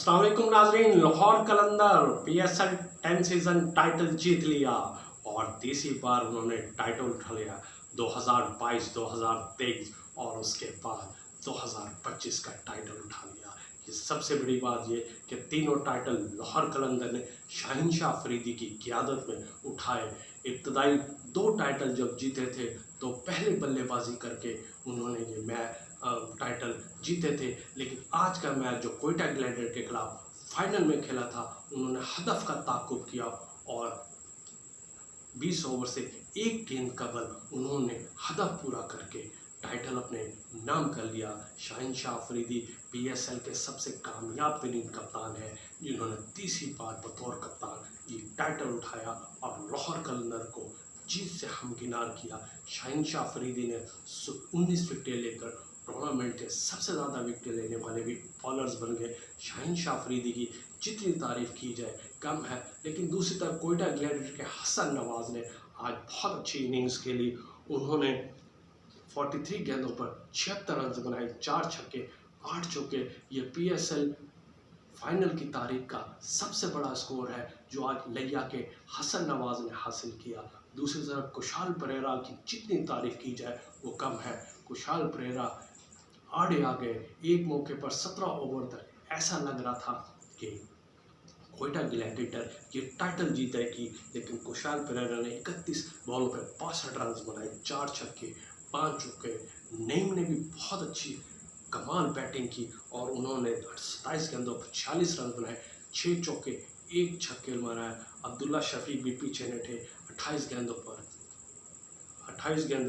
अस्सलाम वालेकुम नाज़रीन। लाहौर कलंदर PSL 10 सीज़न टाइटल जीत लिया और तीसरी बार उन्होंने टाइटल उठा लिया 2022, 2023 और उसके बाद 2025 का टाइटल उठा लिया। ये सबसे बड़ी बात ये कि तीनों टाइटल लाहौर कलंदर ने शहंशाह अफरीदी की क़ियादत में उठाए। इब्तदाई 2 टाइटल जब जीते थे तो पहले बल्लेबाजी करके उन्होंने ये मैच टाइटल जीते थे, लेकिन आज का मैच जो कोयटा ग्लैडिएटर के खिलाफ फाइनल में खेला था उन्होंने हदफ का ताक़ुब किया और 20 ओवर से 1 गेंद कबल उन्होंने हदफ पूरा करके टाइटल अपने नाम कर लिया। शहंशाह अफरीदी PSL के सबसे कामयाब तरीन कप्तान है जिन्होंने तीसरी बार बतौर कप्तान ये टाइटल उठाया और लाहौर कलंदर को जीत से हमकिनार किया। शहंशाह अफरीदी ने 19 विकेटें लेकर टूर्नामेंट के सबसे ज़्यादा विकेट लेने वाले भी बॉलर्स बन गए। शहंशाह अफरीदी की जितनी तारीफ़ की जाए कम है, लेकिन दूसरी तरफ कोयटा ग्लैडिएटर के हसन नवाज़ ने आज बहुत अच्छी इनिंग्स खेली। उन्होंने 43 गेंदों पर 76 रन बनाए, 4 छक्के 8 चौके। ये PSL फाइनल की तारीख का सबसे बड़ा स्कोर है जो आज लिया के हसन नवाज़ ने हासिल किया। दूसरी तरफ कुशाल परेरा की जितनी तारीफ़ की जाए वो कम है। कुशाल परेरा आड़े आ गए, एक मौके पर 17 ओवर तक ऐसा लग रहा था कि कोयटा ग्लैडिएटर ये टाइटल जीतेगी, लेकिन कुशाल परेरा ने 31 बॉलों पर 62 रन बनाए, 4 छक्के 5 चौके। नईम ने भी बहुत अच्छी कमाल बैटिंग की और उन्होंने 27 गेंदों पर 46 रन बनाए, 6 चौके 1 छक्के मारा। अब्दुल्ला शफीक भी पीछे नहीं थे, 28 गेंदों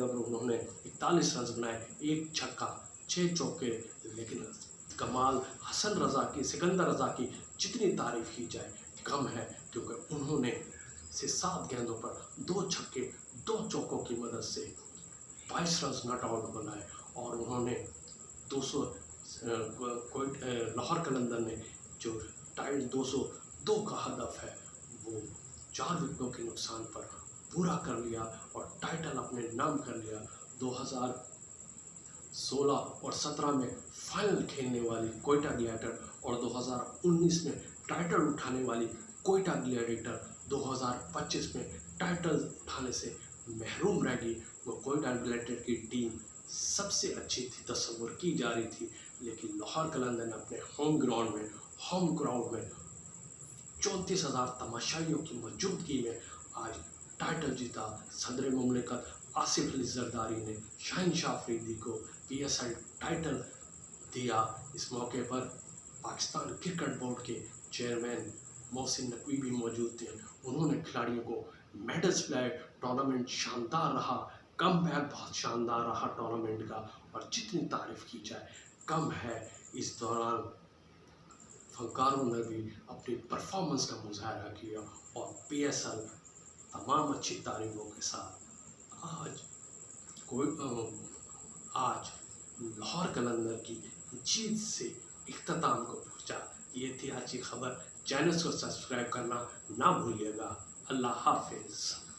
पर उन्होंने 41 रन बनाए, 1 छक्का 6 चौके। लेकिन कमाल हसन रज़ा की, सिकंदर रज़ा की जितनी तारीफ़ की जाए कम है, क्योंकि उन्होंने 7 गेंदों पर 2 छक्के 2 चौकों की मदद से 22 रन नॉट आउट बनाए और उन्होंने 200 लाहौर कलंदर ने जो 202 का हदफ है वो 4 विकेटों के नुकसान पर पूरा कर लिया और टाइटल अपने नाम कर लिया। 2016 और 17 में फाइनल खेलने वाली कोयटा ग्लैडिएटर और 2019 में टाइटल उठाने वाली कोयटा ग्लैडिएटर 2025 में टाइटल उठाने से महरूम रह गई। वो कोयटा ग्लैडिएटर की टीम सबसे अच्छी थी, तस्वुर की जा रही थी, लेकिन लाहौर कलंदर ने अपने होम ग्राउंड में, होम क्राउड में 34,000 तमाशाइयों की मौजूदगी में आज टाइटल जीता। सदर मुमलिकत आसिफ अली जरदारी ने शहंशाह अफरीदी को PSL टाइटल दिया। इस मौके पर पाकिस्तान क्रिकेट बोर्ड के चेयरमैन मोहसिन नकवी भी मौजूद थे। उन्होंने खिलाड़ियों को मेडल्स पिलाए। टूर्नामेंट शानदार रहा, कम बैक बहुत शानदार रहा टूर्नामेंट का और जितनी तारीफ़ की जाए कम है। इस दौरान फनकारों ने भी अपनी परफॉर्मेंस का मुजाहरा किया और PSL तमाम अच्छी तारीफ़ों के साथ आज लाहौर कलंदर की जीत से इख्तिताम को पहुंचा। ये थी आज की खबर। चैनल को सब्सक्राइब करना ना भूलिएगा। अल्लाह हाफिज़।